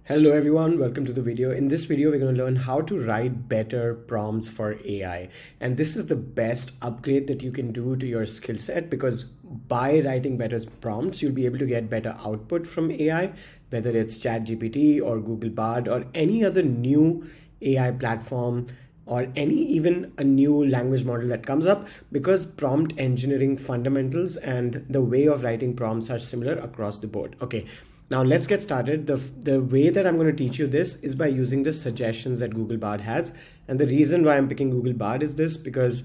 Hello everyone, welcome to the video. In this video, we're going to learn how to write better prompts for AI. And this is the best upgrade that you can do to your skill set, because by writing better prompts, you'll be able to get better output from AI, whether it's ChatGPT or Google Bard or any other new AI platform or even a new language model that comes up, because prompt engineering fundamentals and the way of writing prompts are similar across the board. Okay. Now let's get started. The way that I'm going to teach you this is by using the suggestions that Google Bard has. And the reason why I'm picking Google Bard is this, because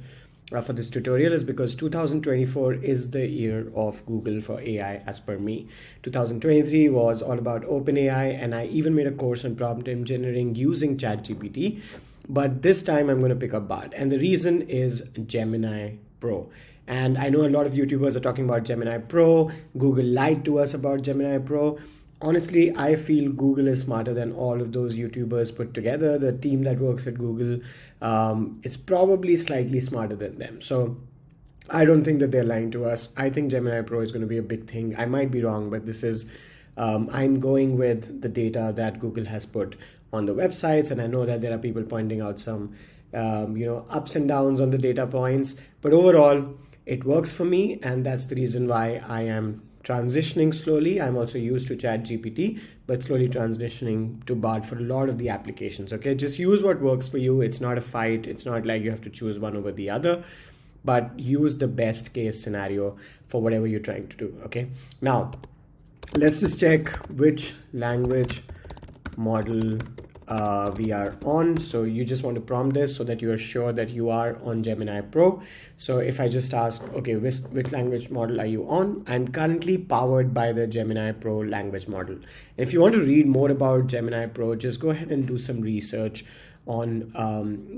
for this tutorial is because 2024 is the year of Google for AI as per me. 2023 was all about OpenAI, and I even made a course on prompt engineering using ChatGPT. But this time I'm going to pick up Bard. And the reason is Gemini Pro. And I know a lot of YouTubers are talking about Gemini Pro. Google lied to us about Gemini Pro. Honestly, I feel Google is smarter than all of those YouTubers put together. The team that works at Google is probably slightly smarter than them. So I don't think that they're lying to us. I think Gemini Pro is going to be a big thing. I might be wrong, but this is, I'm going with the data that Google has put on the websites. And I know that there are people pointing out some, ups and downs on the data points. But overall, it works for me, and that's the reason why I am transitioning slowly. I'm also used to ChatGPT, but slowly transitioning to Bard for a lot of the applications. Okay, just use what works for you. It's not a fight. It's not like you have to choose one over the other, but use the best case scenario for whatever you're trying to do. Okay, now let's just check which language model we are on. So you just want to prompt this so that you are sure that you are on Gemini Pro. So if I just ask, okay, which language model are you on? I'm currently powered by the Gemini Pro language model. If you want to read more about Gemini Pro, just go ahead and do some research on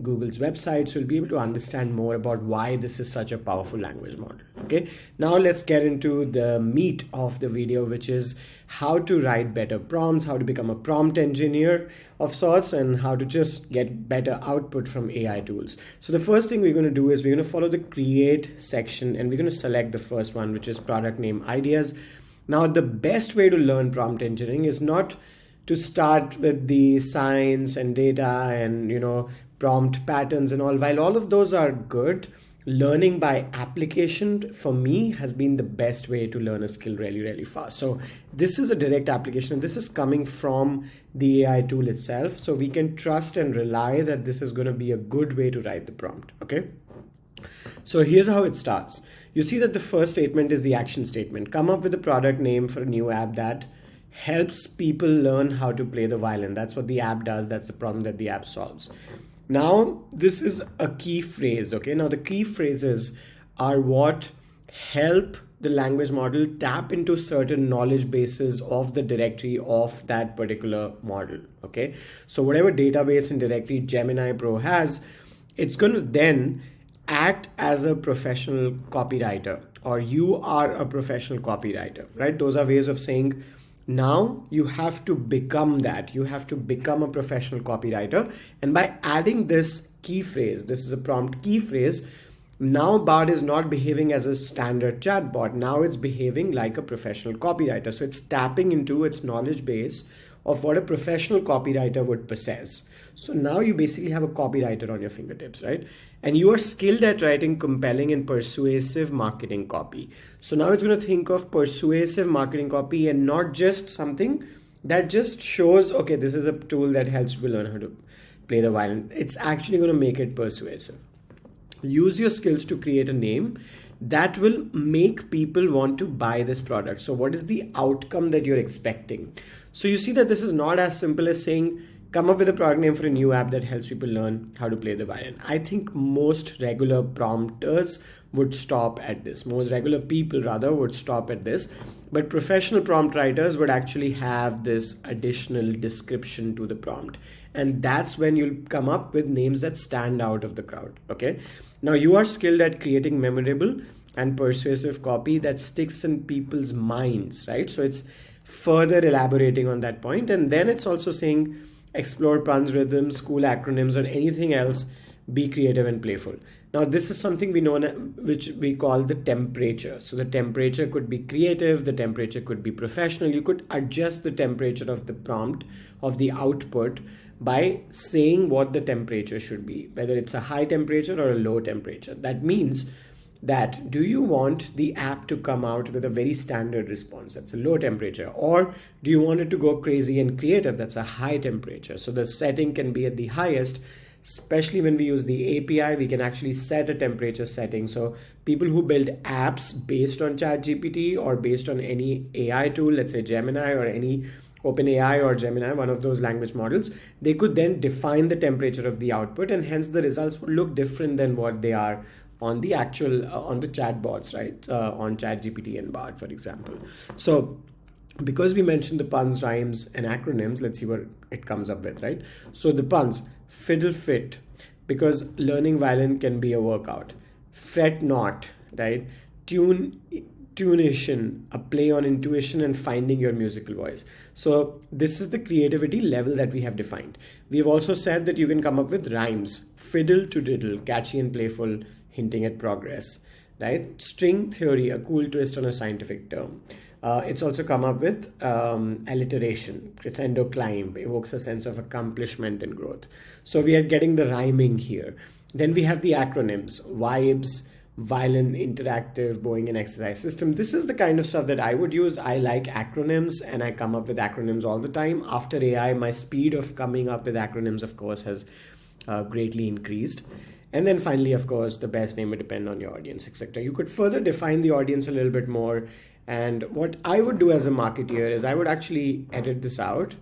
Google's website, so you'll be able to understand more about why this is such a powerful language model. Okay, now let's get into the meat of the video, which is how to write better prompts, how to become a prompt engineer of sorts, and how to just get better output from AI tools. So the first thing we're going to do is we're going to follow the create section, and we're going to select the first one, which is product name ideas. Now, the best way to learn prompt engineering is not to start with the science and data and prompt patterns and all. While all of those are good, learning by application for me has been the best way to learn a skill really, really fast. So this is a direct application. This is coming from the AI tool itself. So we can trust and rely that this is going to be a good way to write the prompt. Okay. So here's how it starts. You see that the first statement is the action statement. Come up with a product name for a new app that helps people learn how to play the violin. That's what the app does. That's the problem that the app solves. Now, this is a key phrase. Okay. Now, the key phrases are what help the language model tap into certain knowledge bases of the directory of that particular model. Okay. So whatever database and directory Gemini Pro has, it's going to then act as a professional copywriter, or you are a professional copywriter, right? Those are ways of saying, now you have to become that. You have to become a professional copywriter. And by adding this key phrase, this is a prompt key phrase, now Bard is not behaving as a standard chatbot. Now it's behaving like a professional copywriter. So it's tapping into its knowledge base of what a professional copywriter would possess. So now you basically have a copywriter on your fingertips, right? And you are skilled at writing compelling and persuasive marketing copy. So now it's going to think of persuasive marketing copy and not just something that just shows, okay, this is a tool that helps people learn how to play the violin. It's actually going to make it persuasive. Use your skills to create a name that will make people want to buy this product. So what is the outcome that you're expecting? So you see that this is not as simple as saying, come up with a product name for a new app that helps people learn how to play the violin. I think most regular prompters would stop at this. Most regular people rather would stop at this. But professional prompt writers would actually have this additional description to the prompt. And that's when you'll come up with names that stand out of the crowd. Okay. Now you are skilled at creating memorable and persuasive copy that sticks in people's minds, right? So it's further elaborating on that point. And then it's also saying, explore puns, rhythms, cool acronyms, or anything else. Be creative and playful. Now, this is something we know, which we call the temperature. So the temperature could be creative, the temperature could be professional. You could adjust the temperature of the prompt, of the output, by saying what the temperature should be, whether it's a high temperature or a low temperature. That means that, do you want the app to come out with a very standard response, that's a low temperature, or do you want it to go crazy and creative, that's a high temperature? So the setting can be at the highest. Especially when we use the API, we can actually set a temperature setting. So people who build apps based on ChatGPT or based on any AI tool, let's say Gemini or any OpenAI or Gemini, one of those language models, they could then define the temperature of the output, and hence the results would look different than what they are on the actual on the chatbots, right? On ChatGPT and Bard, for example. So because we mentioned the puns, rhymes, and acronyms, let's see what it comes up with, right? So the puns: fiddle fit, because learning violin can be a workout. Fret not, right? Tunation, a play on intuition and finding your musical voice. So this is the creativity level that we have defined. We have also said that you can come up with rhymes: fiddle to diddle, catchy and playful, hinting at progress, right? String theory, a cool twist on a scientific term. It's also come up with alliteration, crescendo climb, evokes a sense of accomplishment and growth. So we are getting the rhyming here. Then we have the acronyms: vibes, violin, interactive, Boeing, and exercise system. This is the kind of stuff that I would use. I like acronyms, and I come up with acronyms all the time. After AI, my speed of coming up with acronyms, of course, has greatly increased. And then finally, of course, the best name would depend on your audience, etc. You could further define the audience a little bit more. And what I would do as a marketeer is I would actually edit this out,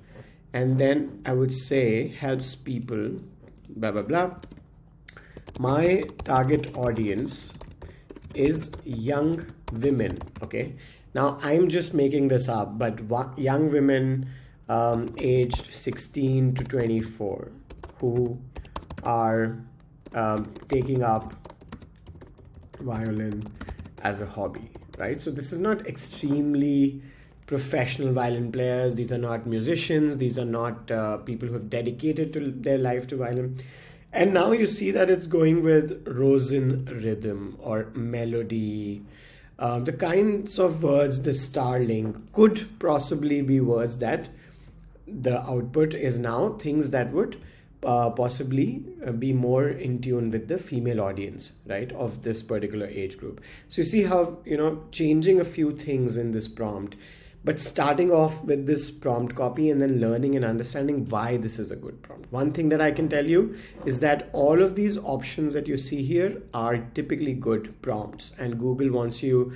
and then I would say helps people, blah, blah, blah. My target audience is young women. Okay. Now I'm just making this up, but young women aged 16 to 24 who are taking up violin as a hobby, right? So this is not extremely professional violin players. These are not musicians. These are not people who have dedicated to their life to violin. And now you see that it's going with Rosen rhythm or melody. The kinds of words, the starling, could possibly be words that the output is now things that would possibly be more in tune with the female audience, right, of this particular age group. So you see how, changing a few things in this prompt, but starting off with this prompt copy and then learning and understanding why this is a good prompt. One thing that I can tell you is that all of these options that you see here are typically good prompts, and Google wants you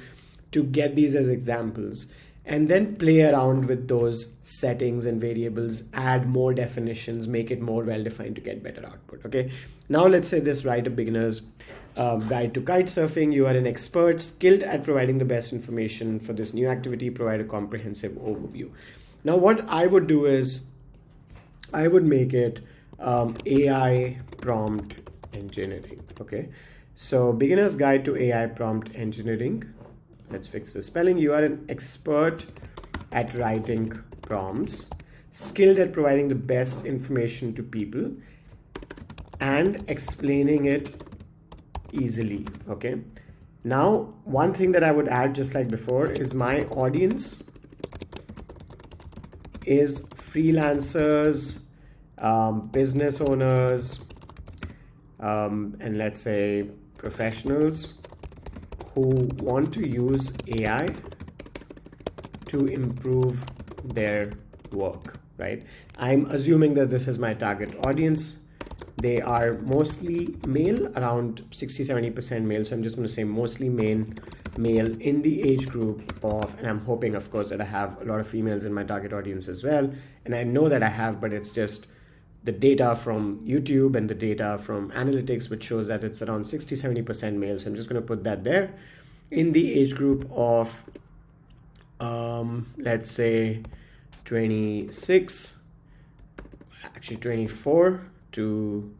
to get these as examples and then play around with those settings and variables, add more definitions, make it more well-defined to get better output. Okay, now let's say this: write a beginner's guide to kite surfing. You are an expert skilled at providing the best information for this new activity. Provide a comprehensive overview. Now what I would do is I would make it AI prompt engineering. Okay, so beginner's guide to AI prompt engineering. Let's fix the spelling. You are an expert at writing prompts, skilled at providing the best information to people and explaining it easily. Okay. Now, one thing that I would add, just like before, is my audience is freelancers, business owners, and let's say professionals who want to use AI to improve their work, right? I'm assuming that this is my target audience. They are mostly male, around 60-70% male. So I'm just going to say mostly male in the age group of, and I'm hoping, of course, that I have a lot of females in my target audience as well. And I know that I have, but it's just the data from YouTube and the data from analytics, which shows that it's around 60-70% male. So I'm just going to put that there in the age group of, let's say 24 to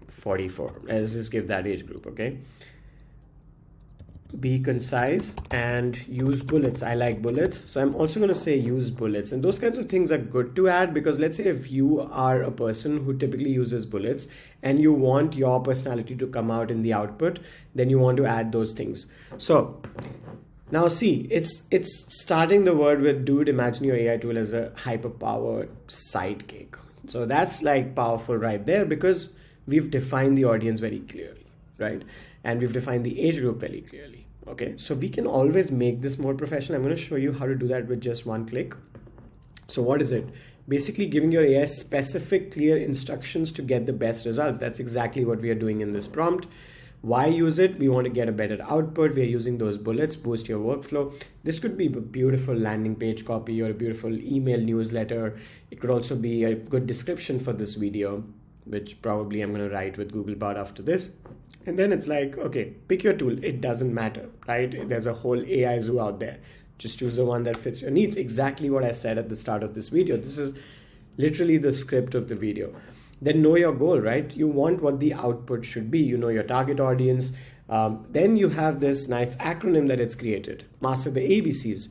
44. Let's just give that age group. Okay. be concise and use bullets. I like bullets, so I'm also going to say use bullets. And those kinds of things are good to add, because let's say if you are a person who typically uses bullets and you want your personality to come out in the output, then you want to add those things. So now see, it's starting the word with, dude, imagine your AI tool as a hyper powered sidekick. So that's like powerful right there, because we've defined the audience very clearly, right? And we've defined the age group very clearly. Okay, so we can always make this more professional. I'm going to show you how to do that with just one click. So what is it? Basically giving your AI specific, clear instructions to get the best results. That's exactly what we are doing in this prompt. Why use it? We want to get a better output. We are using those bullets, boost your workflow. This could be a beautiful landing page copy or a beautiful email newsletter. It could also be a good description for this video, which probably I'm going to write with Googlebot after this. And then it's like, okay, pick your tool. It doesn't matter, right? There's a whole AI zoo out there. Just choose the one that fits your needs. Exactly what I said at the start of this video. This is literally the script of the video. Then know your goal, right? You want what the output should be. You know your target audience. Then you have this nice acronym that it's created. Master the ABCs.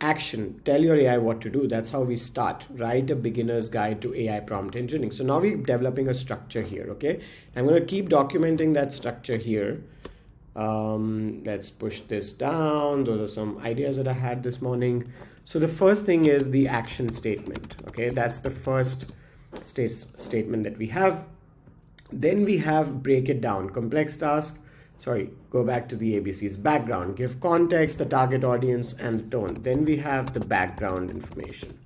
Action, tell your AI what to do. That's how we start. Write a beginner's guide to AI prompt engineering. So now we're developing a structure here, okay? I'm going to keep documenting that structure here. Let's push this down. Those are some ideas that I had this morning. So the first thing is the action statement, okay? That's the first statement that we have. Then we have break it down, complex task. Sorry, go back to the ABCs. Background, give context, the target audience, and the tone. Then we have the background information,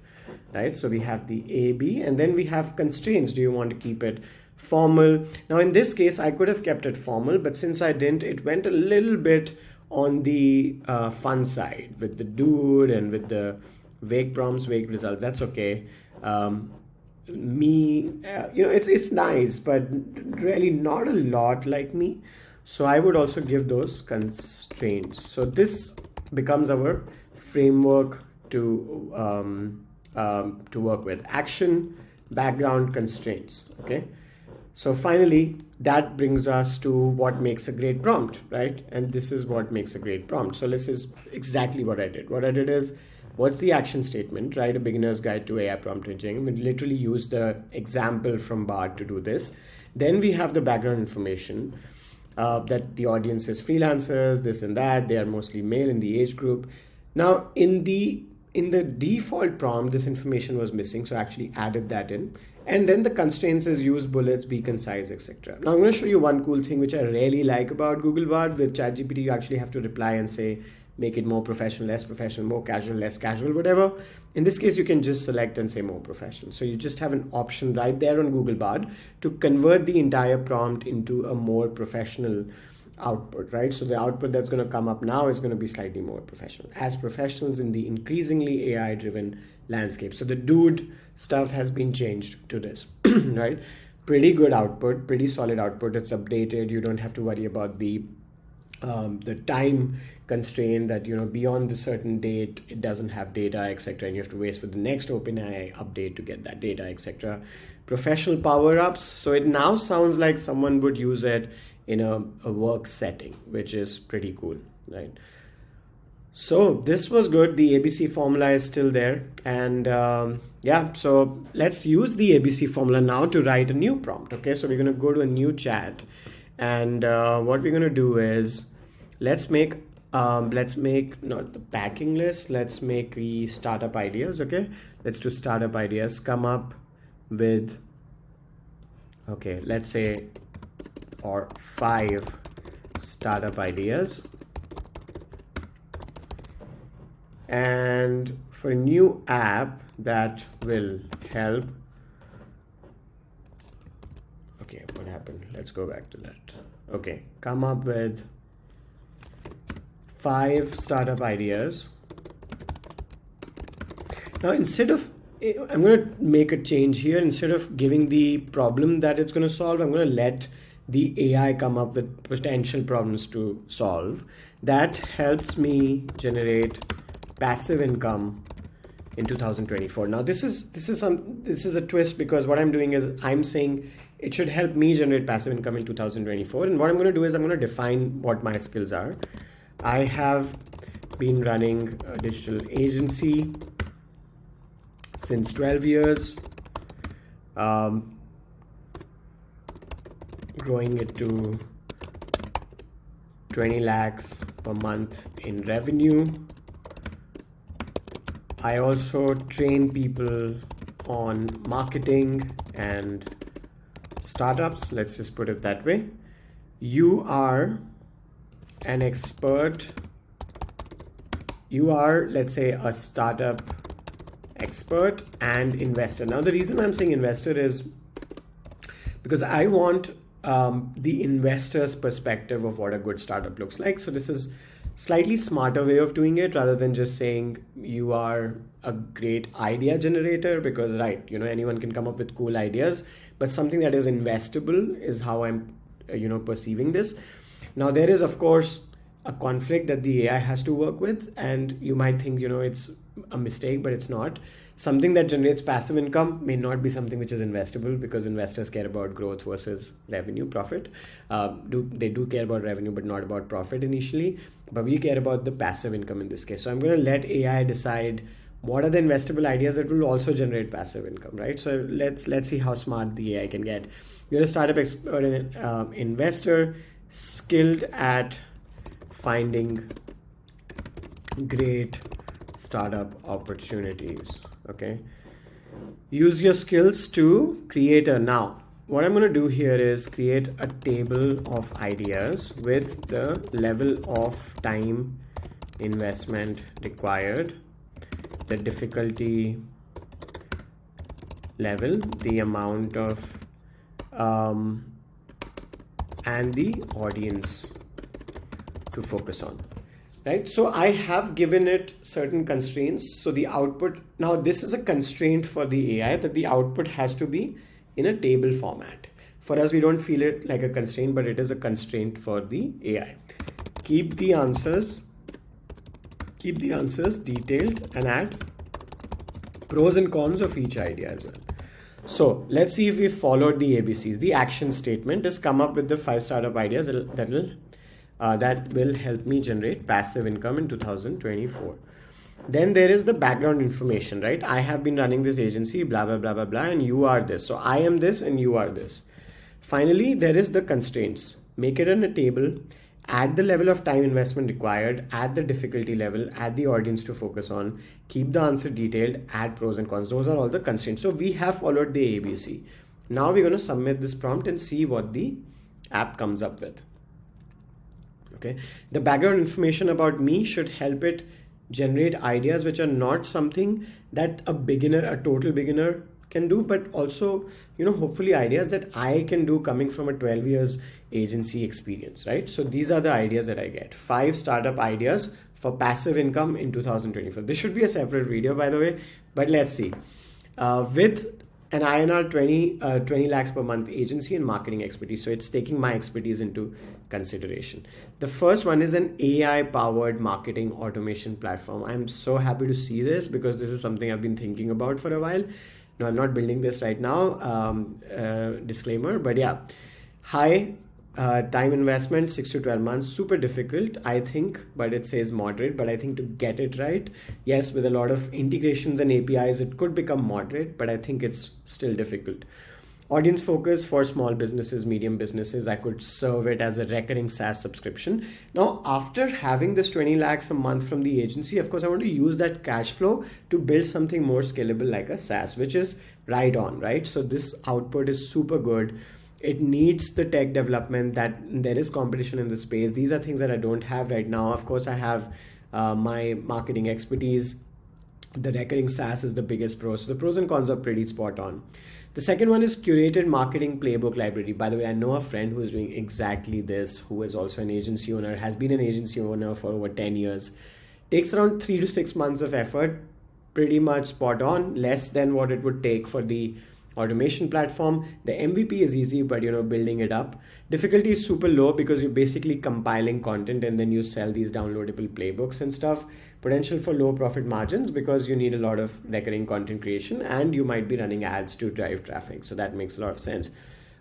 right? So we have the A, B, and then we have constraints. Do you want to keep it formal? Now in this case, I could have kept it formal, but since I didn't, it went a little bit on the fun side with the dude and with the vague prompts, vague results. That's okay. It's nice, but really not a lot like me. So I would also give those constraints. So this becomes our framework to work with. Action, background, constraints. Okay. So finally, that brings us to what makes a great prompt, right? And this is what makes a great prompt. So this is exactly what I did. What I did is, what's the action statement, right? A beginner's guide to AI prompt engineering. We literally use the example from Bard to do this. Then we have the background information. That the audience is freelancers, this and that. They are mostly male in the age group. Now, in the default prompt, this information was missing, so I actually added that in. And then the constraints is use bullets, be concise, etc. Now, I'm going to show you one cool thing which I really like about Googlebot. With ChatGPT, you actually have to reply and say, make it more professional, less professional, more casual, less casual, whatever. In this case, you can just select and say more professional. So you just have an option right there on Googlebot to convert the entire prompt into a more professional output, right? So the output that's going to come up now is going to be slightly more professional, as professionals in the increasingly AI-driven landscape. So the dude stuff has been changed to this, right? Pretty good output, pretty solid output. It's updated. You don't have to worry about the time constraint that, beyond the certain date, it doesn't have data, etc. And you have to wait for the next OpenAI update to get that data, etc. Professional power-ups. So it now sounds like someone would use it in a work setting, which is pretty cool, right? So this was good. The ABC formula is still there. And so let's use the ABC formula now to write a new prompt. Okay, so we're going to go to a new chat. And what we're going to do is, let's make not the packing list. Let's make the startup ideas. Okay, let's do startup ideas. Come up with, okay, let's say, or 5 startup ideas. And for a new app that will help. Okay, what happened? Let's go back to that. Okay, come up with 5 startup ideas. Now, instead of, I'm going to make a change here. Instead of giving the problem that it's going to solve, I'm going to let the AI come up with potential problems to solve. That helps me generate passive income in 2024. Now, this is a twist, because what I'm doing is I'm saying it should help me generate passive income in 2024. And what I'm going to do is I'm going to define what my skills are. I have been running a digital agency since 12 years, growing it to 20 lakhs per month in revenue. I also train people on marketing and startups, let's just put it that way. You are an expert. You are, let's say, a startup expert and investor. Now, the reason I'm saying investor is because I want the investor's perspective of what a good startup looks like. So this is slightly smarter way of doing it rather than just saying you are a great idea generator, because right, anyone can come up with cool ideas, but something that is investable is how I'm perceiving this. Now there is of course a conflict that the AI has to work with, and you might think it's a mistake, but it's not. Something that generates passive income may not be something which is investable, because investors care about growth versus revenue, profit. They do care about revenue, but not about profit initially. But we care about the passive income in this case. So I'm going to let AI decide what are the investable ideas that will also generate passive income, right? So let's see how smart the AI can get. You're a startup expert and investor, skilled at finding great startup opportunities. Okay, use your skills to create a. Now what I'm going to do here is create a table of ideas with the level of time investment required, the difficulty level, the amount of and the audience to focus on. Right, so I have given it certain constraints. So the output, now this is a constraint for the AI, that the output has to be in a table format. For us, we don't feel it like a constraint, but it is a constraint for the AI. Keep the answers detailed and add pros and cons of each idea as well. So let's see if we followed the ABCs. The action statement is come up with the 5 startup ideas that will help me generate passive income in 2024. Then there is the background information, right? I have been running this agency, blah, blah, blah, blah, blah, and you are this. So I am this and you are this. Finally, there is the constraints. Make it in a table, add the level of time investment required, add the difficulty level, add the audience to focus on, keep the answer detailed, add pros and cons. Those are all the constraints. So we have followed the ABC. Now we're going to submit this prompt and see what the app comes up with. Okay, the background information about me should help it generate ideas which are not something that a total beginner can do, but also, hopefully ideas that I can do coming from a 12 years agency experience, right? So these are the ideas that I get. 5 startup ideas for passive income in 2024. This should be a separate video, by the way, but let's see. With an INR 20 lakhs per month agency and marketing expertise. So it's taking my expertise into consideration. The first one is an AI powered marketing automation platform. I'm so happy to see this because this is something I've been thinking about for a while. No, I'm not building this right now. Disclaimer, but yeah, high time investment, 6 to 12 months, super difficult, I think, but it says moderate. But I think to get it right, yes, with a lot of integrations and APIs, it could become moderate, but I think it's still difficult. Audience focus for small businesses, medium businesses. I could serve it as a recurring SaaS subscription. Now, after having this 20 lakhs a month from the agency, of course, I want to use that cash flow to build something more scalable like a SaaS, which is right on, right? So this output is super good. It needs the tech development, that there is competition in the space. These are things that I don't have right now. Of course, I have my marketing expertise. The recurring SaaS is the biggest pro. So the pros and cons are pretty spot on. The second one is curated marketing playbook library. By the way, I know a friend who is doing exactly this, who is also an agency owner, has been an agency owner for over 10 years. Takes around 3 to 6 months of effort, pretty much spot on, less than what it would take for the automation platform. The MVP is easy, but building it up. Difficulty is super low because you're basically compiling content and then you sell these downloadable playbooks and stuff. Potential for low profit margins because you need a lot of recurring content creation and you might be running ads to drive traffic. So that makes a lot of sense.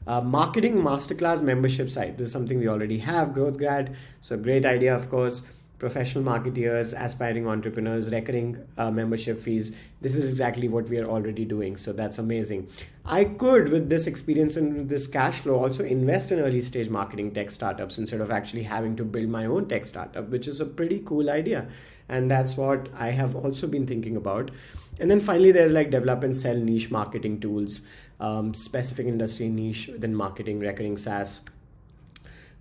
Marketing masterclass membership site. This is something we already have, Growth Grad. So great idea, of course. professional marketeers, aspiring entrepreneurs, recurring membership fees. This is exactly what we are already doing. So that's amazing. I could, with this experience and with this cash flow, also invest in early stage marketing tech startups instead of actually having to build my own tech startup, which is a pretty cool idea. And that's what I have also been thinking about. And then finally, there's like develop and sell niche marketing tools, specific industry niche within marketing, recurring SaaS.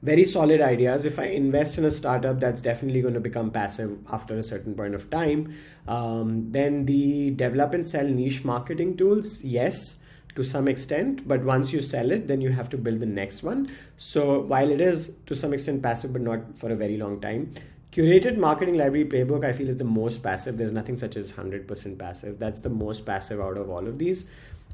Very solid ideas. If I invest in a startup that's definitely going to become passive after a certain point of time, then the develop and sell niche marketing tools, yes, to some extent, but once you sell it, then you have to build the next one. So while it is to some extent passive, but not for a very long time, curated marketing library playbook, I feel, is the most passive. There's nothing such as 100% passive. That's the most passive out of all of these.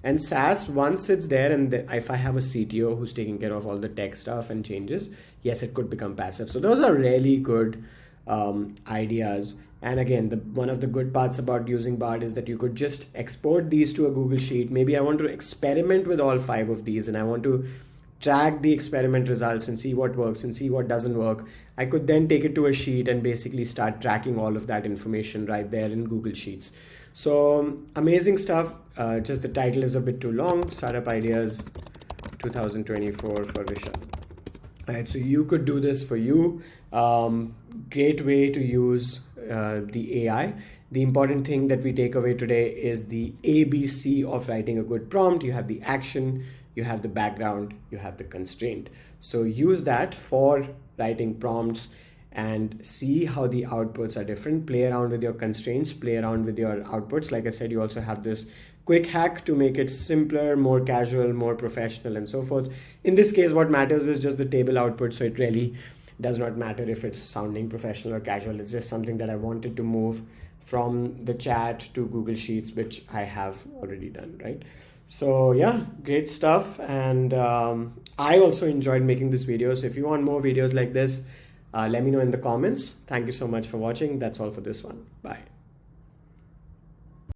And SaaS, once it's there, and if I have a CTO who's taking care of all the tech stuff and changes, yes, it could become passive. So those are really good ideas. And again, one of the good parts about using Bard is that you could just export these to a Google Sheet. Maybe I want to experiment with all 5 of these, and I want to track the experiment results and see what works and see what doesn't work. I could then take it to a sheet and basically start tracking all of that information right there in Google Sheets. So amazing stuff. Just the title is a bit too long. Startup Ideas 2024 for Vishal. All right, so you could do this for you. Great way to use the AI. The important thing that we take away today is the ABC of writing a good prompt. You have the action, you have the background, you have the constraint. So use that for writing prompts and see how the outputs are different. Play around with your constraints, play around with your outputs. Like I said, you also have this quick hack to make it simpler, more casual, more professional, and so forth. In this case, what matters is just the table output. So it really does not matter if it's sounding professional or casual. It's just something that I wanted to move from the chat to Google Sheets, which I have already done, right? So yeah, great stuff. And I also enjoyed making this video. So if you want more videos like this, let me know in the comments. Thank you so much for watching. That's all for this one. Bye.